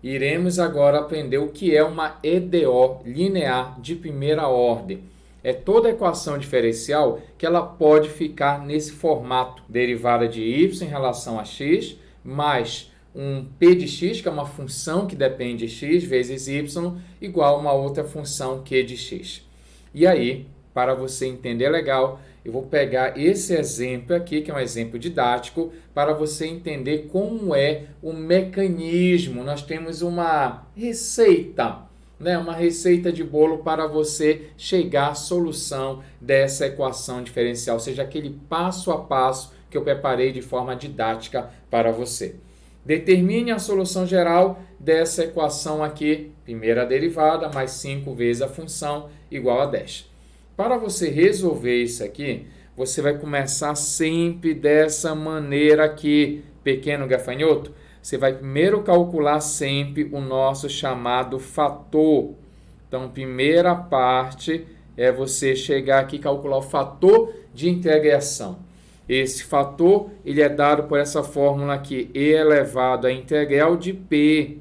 Iremos agora aprender o que é uma EDO linear de primeira ordem. É toda equação diferencial que ela pode ficar nesse formato, derivada de y em relação a x, mais um p de x, que é uma função que depende de x, vezes y, igual a uma outra função q de x. E aí, para você entender legal, eu vou pegar esse exemplo aqui, que é um exemplo didático, para você entender como é o mecanismo. Nós temos uma receita, né? Uma receita de bolo para você chegar à solução dessa equação diferencial, ou seja, aquele passo a passo que eu preparei de forma didática para você. Determine a solução geral dessa equação aqui, primeira derivada, mais 5 vezes a função, igual a 10. Para você resolver isso aqui, você vai começar sempre dessa maneira aqui, pequeno gafanhoto. Você vai primeiro calcular sempre o nosso chamado fator. Então, primeira parte é você chegar aqui e calcular o fator de integração. Esse fator ele é dado por essa fórmula aqui, e elevado à integral de p,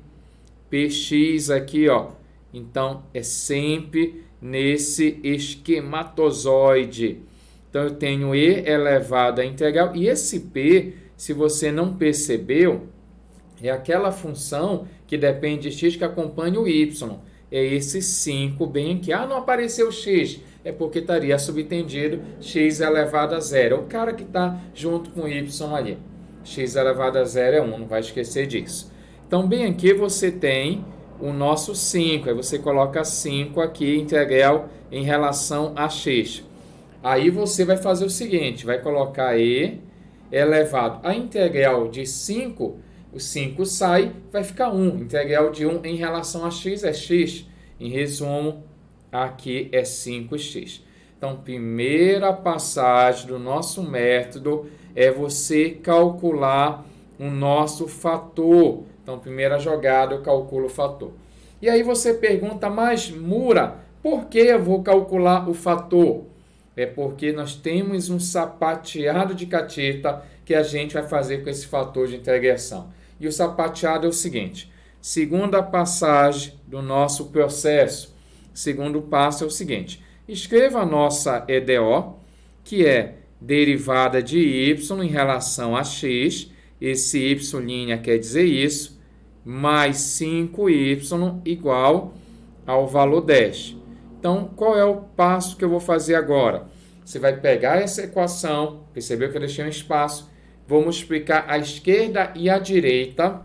px aqui, ó. Então, é sempre nesse esquematozoide. Então, eu tenho e elevado à integral. E esse p, se você não percebeu, é aquela função que depende de x que acompanha o y. É esse 5 bem aqui. Ah, não apareceu x. É porque estaria subtendido x elevado a zero. É o cara que está junto com y ali. X elevado a zero é 1, não vai esquecer disso. Então, bem aqui você tem o nosso 5. Aí você coloca 5 aqui, integral em relação a x. Aí você vai fazer o seguinte, vai colocar e elevado a integral de 5, o 5 sai, vai ficar 1. Integral de 1 em relação a x é x. Em resumo, aqui é 5x. Então, primeira passagem do nosso método é você calcular o nosso fator. Então, primeira jogada, eu calculo o fator. E aí você pergunta, mas Mura, por que eu vou calcular o fator? É porque nós temos um sapateado de cateta que a gente vai fazer com esse fator de integração. E o sapateado é o seguinte, segunda passagem do nosso processo, segundo passo é o seguinte, escreva a nossa EDO, que é derivada de y em relação a x, esse y' quer dizer isso, mais 5y igual ao valor 10. Então, qual é o passo que eu vou fazer agora? Você vai pegar essa equação, percebeu que eu deixei um espaço, vou multiplicar a esquerda e a direita,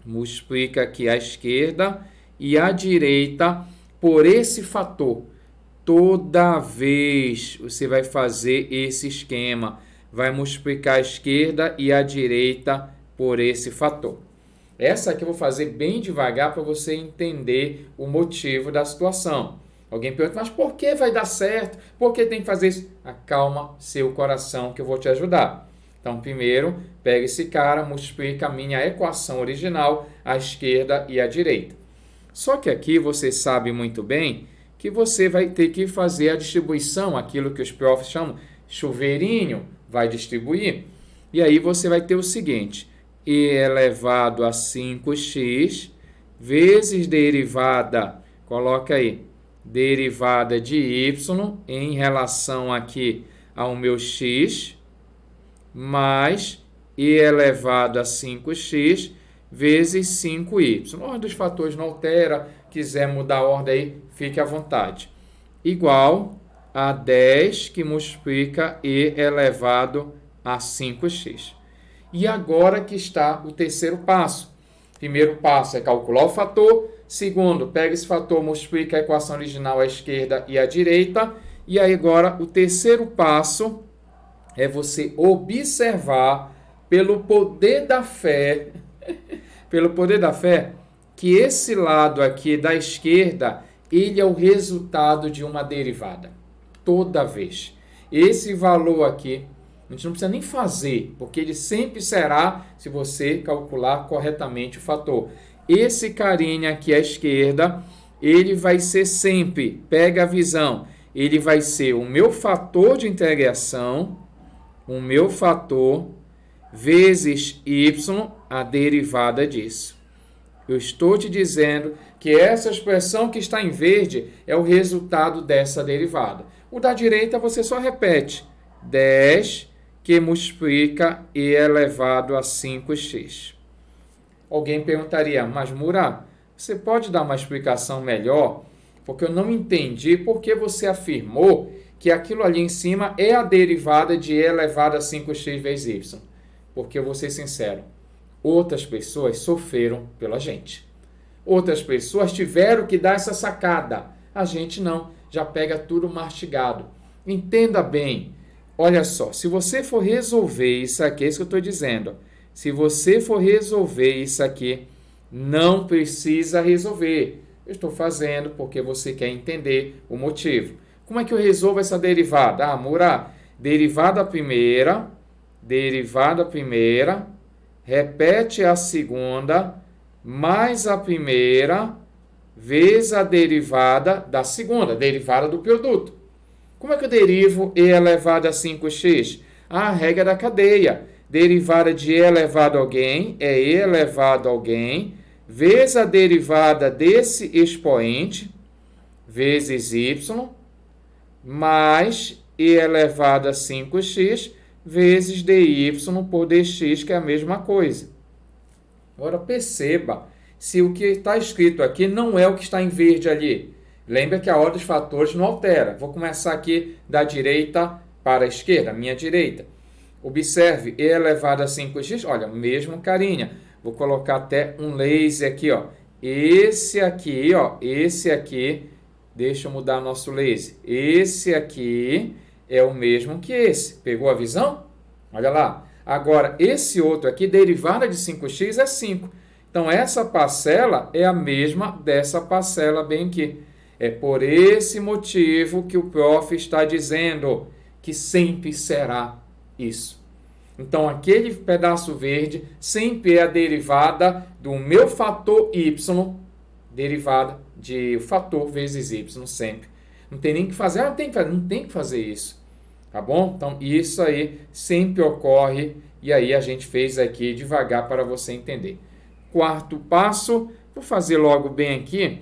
multiplica aqui a esquerda e a direita por esse fator. Toda vez você vai fazer esse esquema, vai multiplicar a esquerda e a direita por esse fator. Essa aqui eu vou fazer bem devagar para você entender o motivo da situação. Alguém pergunta, mas por que vai dar certo? Por que tem que fazer isso? Acalma seu coração que eu vou te ajudar. Então, primeiro, pega esse cara, multiplica a minha equação original, à esquerda e à direita. Só que aqui você sabe muito bem que você vai ter que fazer a distribuição, aquilo que os profs chamam chuveirinho, vai distribuir. E aí você vai ter o seguinte, e elevado a 5x vezes derivada, coloca aí, derivada de y em relação aqui ao meu x, mais e elevado a 5x vezes 5y. A ordem dos fatores não altera, quiser mudar a ordem aí, fique à vontade. Igual a 10 que multiplica e elevado a 5x. E agora que está o terceiro passo. Primeiro passo é calcular o fator. Segundo, pega esse fator, multiplica a equação original à esquerda e à direita. E aí agora o terceiro passo é você observar pelo poder da fé, que esse lado aqui da esquerda, ele é o resultado de uma derivada. Toda vez. Esse valor aqui, a gente não precisa nem fazer, porque ele sempre será, se você calcular corretamente o fator. Esse carinha aqui à esquerda, ele vai ser sempre, pega a visão, ele vai ser o meu fator de integração, o meu fator, vezes y, a derivada disso. Eu estou te dizendo que essa expressão que está em verde é o resultado dessa derivada. O da direita você só repete. 10 que multiplica e elevado a 5x. Alguém perguntaria, mas Mura, você pode dar uma explicação melhor? Porque eu não entendi por que você afirmou que aquilo ali em cima é a derivada de e elevado a 5x vezes y. Porque eu vou ser sincero, outras pessoas sofreram pela gente. Outras pessoas tiveram que dar essa sacada. A gente não, já pega tudo mastigado. Entenda bem, olha só, se você for resolver isso aqui, é isso que eu estou dizendo. Se você for resolver isso aqui, não precisa resolver. Eu estou fazendo porque você quer entender o motivo. Como é que eu resolvo essa derivada? Ah, Mura, derivada primeira, repete a segunda, mais a primeira, vezes a derivada da segunda, derivada do produto. Como é que eu derivo e elevado a 5x? A regra da cadeia. Derivada de e elevado a alguém é e elevado a alguém, vezes a derivada desse expoente, vezes y, mais e elevado a 5x, vezes dy por dx, que é a mesma coisa. Agora perceba se o que está escrito aqui não é o que está em verde ali. Lembra que a ordem dos fatores não altera. Vou começar aqui da direita para a esquerda, minha direita. Observe, e elevado a 5x, olha, mesmo carinha. Vou colocar até um laser aqui, ó. Esse aqui, deixa eu mudar nosso laser. Esse aqui é o mesmo que esse. Pegou a visão? Olha lá. Agora, esse outro aqui, derivada de 5x, é 5. Então, essa parcela é a mesma dessa parcela bem aqui. É por esse motivo que o prof está dizendo que sempre será isso. Então, aquele pedaço verde sempre é a derivada do meu fator y, derivada de fator vezes y, sempre. Não tem nem que fazer, não tem que fazer isso. Tá bom? Então, isso aí sempre ocorre e aí a gente fez aqui devagar para você entender. Quarto passo, vou fazer logo bem aqui.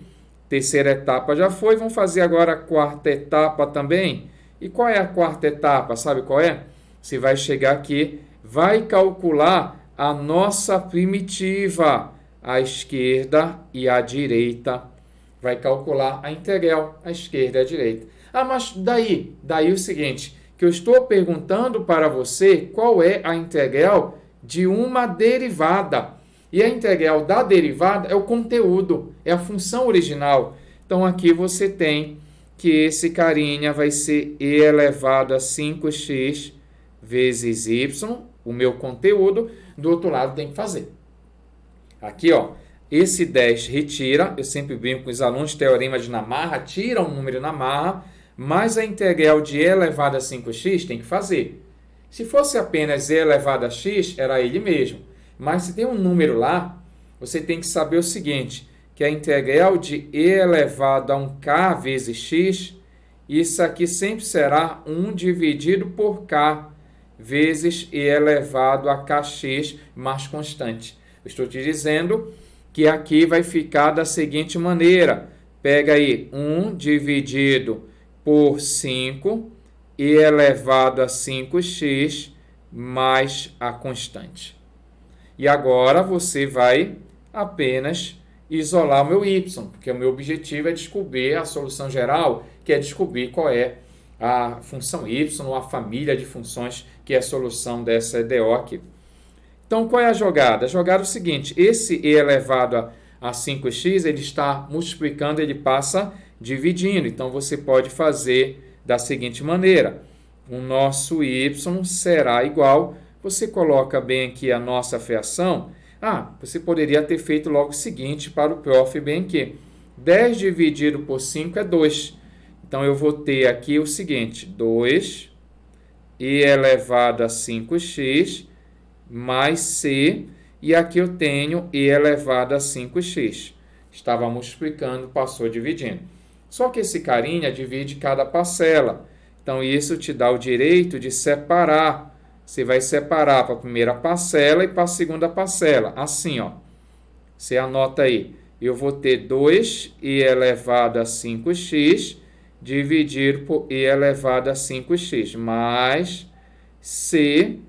Terceira etapa já foi, vamos fazer agora a quarta etapa também. E qual é a quarta etapa? Sabe qual é? Você vai chegar aqui, vai calcular a nossa primitiva, a esquerda e a direita. Vai calcular a integral, a esquerda e a direita. Ah, mas daí o seguinte, que eu estou perguntando para você qual é a integral de uma derivada. E a integral da derivada é o conteúdo, é a função original. Então, aqui você tem que esse carinha vai ser e elevado a 5x vezes y, o meu conteúdo. Do outro lado tem que fazer. Aqui, ó, esse 10 retira, eu sempre brinco com os alunos, teorema de Namarra, tira um número Namarra, mas a integral de e elevado a 5x tem que fazer. Se fosse apenas e elevado a x, era ele mesmo. Mas se tem um número lá, você tem que saber o seguinte, que a integral de e elevado a 1k vezes x, isso aqui sempre será 1 dividido por k vezes e elevado a kx mais constante. Eu estou te dizendo que aqui vai ficar da seguinte maneira. Pega aí 1 dividido por 5 e elevado a 5x mais a constante. E agora você vai apenas isolar o meu y, porque o meu objetivo é descobrir a solução geral, que é descobrir qual é a função y, ou a família de funções que é a solução dessa EDO aqui. Então, qual é a jogada? A jogada é o seguinte, esse e elevado a 5x, ele está multiplicando, ele passa dividindo. Então, você pode fazer da seguinte maneira, o nosso y será igual, você coloca bem aqui a nossa fração. Você poderia ter feito logo o seguinte para o prof bem aqui. 10 dividido por 5 é 2. Então, eu vou ter aqui o seguinte, 2 e elevado a 5x mais c, e aqui eu tenho e elevado a 5x. Estava multiplicando, passou dividindo. Só que esse carinha divide cada parcela. Então, isso te dá o direito de separar. Você vai separar para a primeira parcela e para a segunda parcela. Assim, ó. Você anota aí. Eu vou ter 2i elevado a 5x dividido por i elevado a 5x, mais c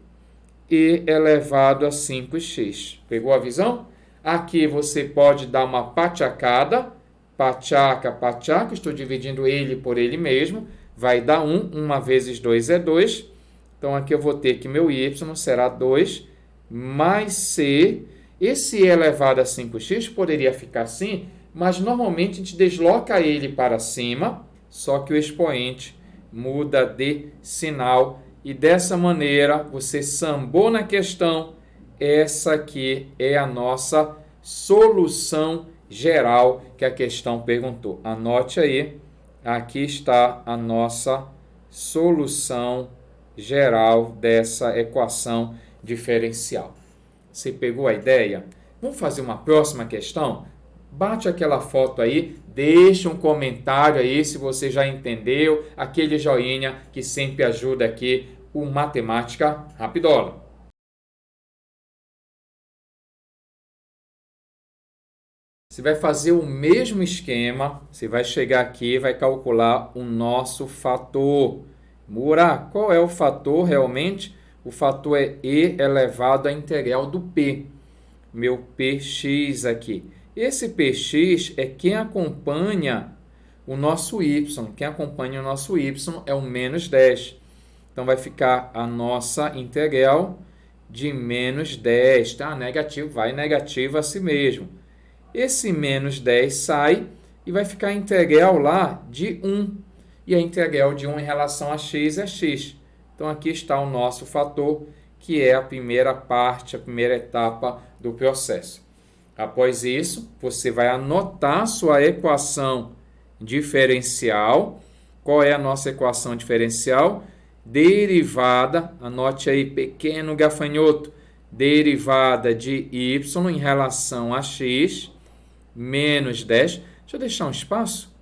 i elevado a 5x. Pegou a visão? Aqui você pode dar uma pachacada. Pachaca, pachaca. Estou dividindo ele por ele mesmo. Vai dar 1. 1 vezes 2 é 2. Então, aqui eu vou ter que meu y será 2 mais c. Esse i elevado a 5x poderia ficar assim, mas normalmente a gente desloca ele para cima, só que o expoente muda de sinal. E dessa maneira, você sambou na questão. Essa aqui é a nossa solução geral que a questão perguntou. Anote aí, aqui está a nossa solução geral dessa equação diferencial. Você pegou a ideia? Vamos fazer uma próxima questão? Bate aquela foto aí, deixa um comentário aí se você já entendeu, aquele joinha que sempre ajuda aqui o Matemática Rapidola. Você vai fazer o mesmo esquema, você vai chegar aqui e vai calcular o nosso fator. Mura, qual é o fator realmente? O fator é e elevado à integral do p. Meu px aqui. Esse px é quem acompanha o nosso y. Quem acompanha o nosso y é o menos 10. Então, vai ficar a nossa integral de menos 10. Tá? Negativo, vai negativo a si mesmo. Esse menos 10 sai e vai ficar a integral lá de 1. E a integral de 1 em relação a x é x. Então, aqui está o nosso fator, que é a primeira parte, a primeira etapa do processo. Após isso, você vai anotar sua equação diferencial. Qual é a nossa equação diferencial? Derivada, anote aí, pequeno gafanhoto, derivada de y em relação a x, menos 10. Deixa eu deixar um espaço,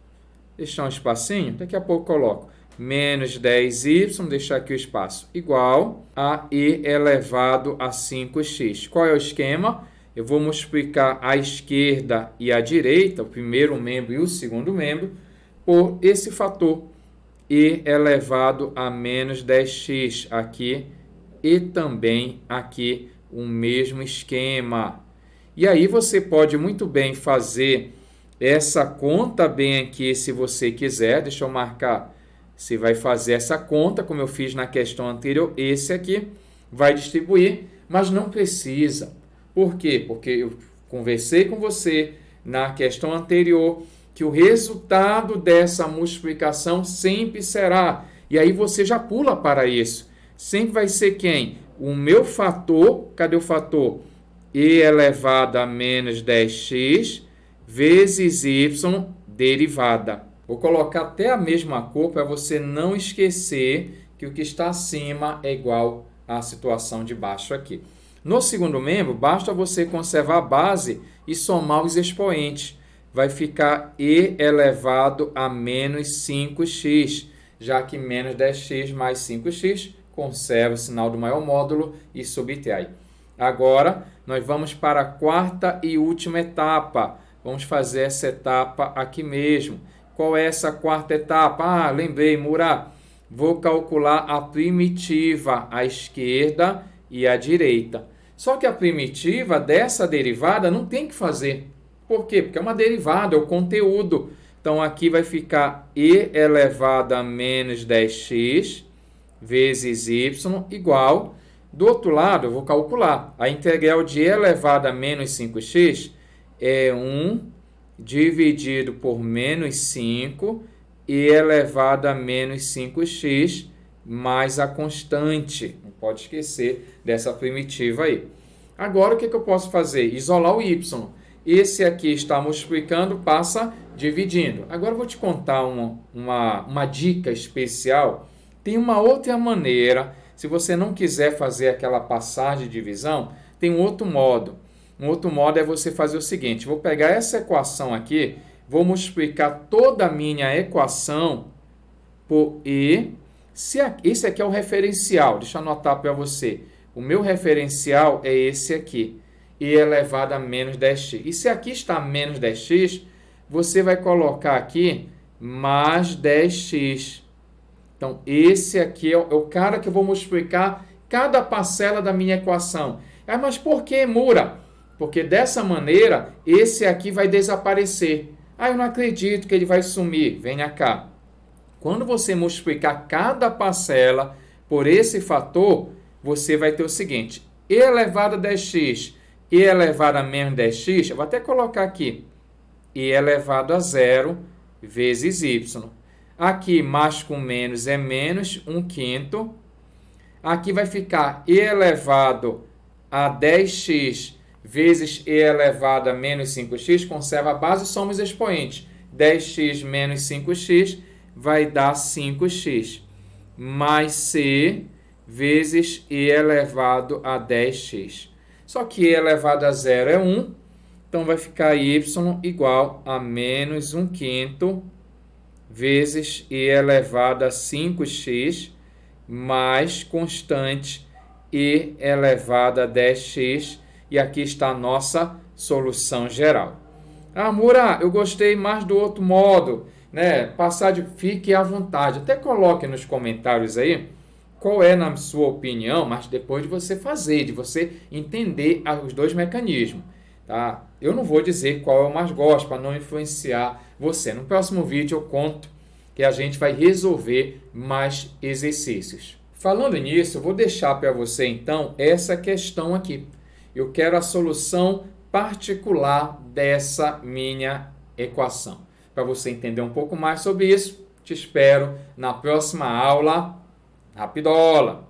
deixar um espacinho, daqui a pouco eu coloco. Menos 10y, deixar aqui o espaço, igual a i elevado a 5x. Qual é o esquema? Eu vou multiplicar a esquerda e a direita, o primeiro membro e o segundo membro, por esse fator, i elevado a menos 10x aqui e também aqui o mesmo esquema. E aí você pode muito bem fazer essa conta bem aqui se você quiser. Deixa eu marcar. Você vai fazer essa conta, como eu fiz na questão anterior. Esse aqui vai distribuir, mas não precisa. Por quê? Porque eu conversei com você na questão anterior que o resultado dessa multiplicação sempre será. E aí você já pula para isso. Sempre vai ser quem? O meu fator, cadê o fator? I elevado a menos 10x vezes y derivada. Vou colocar até a mesma cor para você não esquecer que o que está acima é igual à situação de baixo aqui. No segundo membro, basta você conservar a base e somar os expoentes. Vai ficar e elevado a menos 5x, já que menos 10x mais 5x conserva o sinal do maior módulo e subtrai. Agora, nós vamos para a quarta e última etapa. Vamos fazer essa etapa aqui mesmo. Qual é essa quarta etapa? Ah, lembrei, Mura. Vou calcular a primitiva à esquerda e à direita. Só que a primitiva dessa derivada não tem que fazer. Por quê? Porque é uma derivada, é o conteúdo. Então, aqui vai ficar e elevado a menos 10x vezes y igual. Do outro lado, eu vou calcular. A integral de e elevado a menos 5x é 1 dividido por menos 5 e elevado a menos 5x mais a constante. Não pode esquecer dessa primitiva aí. Agora, o que eu posso fazer? Isolar o y. Esse aqui está multiplicando, passa dividindo. Agora, eu vou te contar uma dica especial. Tem uma outra maneira. Se você não quiser fazer aquela passagem de divisão, tem um outro modo. Um outro modo é você fazer o seguinte. Vou pegar essa equação aqui, vou multiplicar toda a minha equação por i. Esse aqui é o referencial. Deixa eu anotar para você. O meu referencial é esse aqui. e elevado a menos 10x. E se aqui está menos 10x, você vai colocar aqui mais 10x. Então, esse aqui é o cara que eu vou multiplicar cada parcela da minha equação. Mas por que, Mura? Porque dessa maneira, esse aqui vai desaparecer. Eu não acredito que ele vai sumir. Venha cá. Quando você multiplicar cada parcela por esse fator, você vai ter o seguinte: e elevado a 10x e elevado a menos 10x, eu vou até colocar aqui, e elevado a zero vezes y. Aqui, mais com menos é menos 1/5. Aqui vai ficar e elevado a 10x vezes e elevado a menos 5x. Conserva a base, somos expoentes. 10x menos 5x vai dar 5x. Mais c vezes e elevado a 10x. Só que e elevado a zero é 1. Então, vai ficar y igual a menos 1/5 vezes e elevado a 5x mais constante e elevado a 10x. E aqui está a nossa solução geral. Mura, eu gostei mais do outro modo, né? Fique à vontade. Até coloque nos comentários aí qual é, na sua opinião, mas depois de você fazer, de você entender os dois mecanismos. Tá? Eu não vou dizer qual eu mais gosto para não influenciar você. No próximo vídeo eu conto que a gente vai resolver mais exercícios. Falando nisso, eu vou deixar para você então essa questão aqui. Eu quero a solução particular dessa minha equação. Para você entender um pouco mais sobre isso, te espero na próxima aula. Rapidola!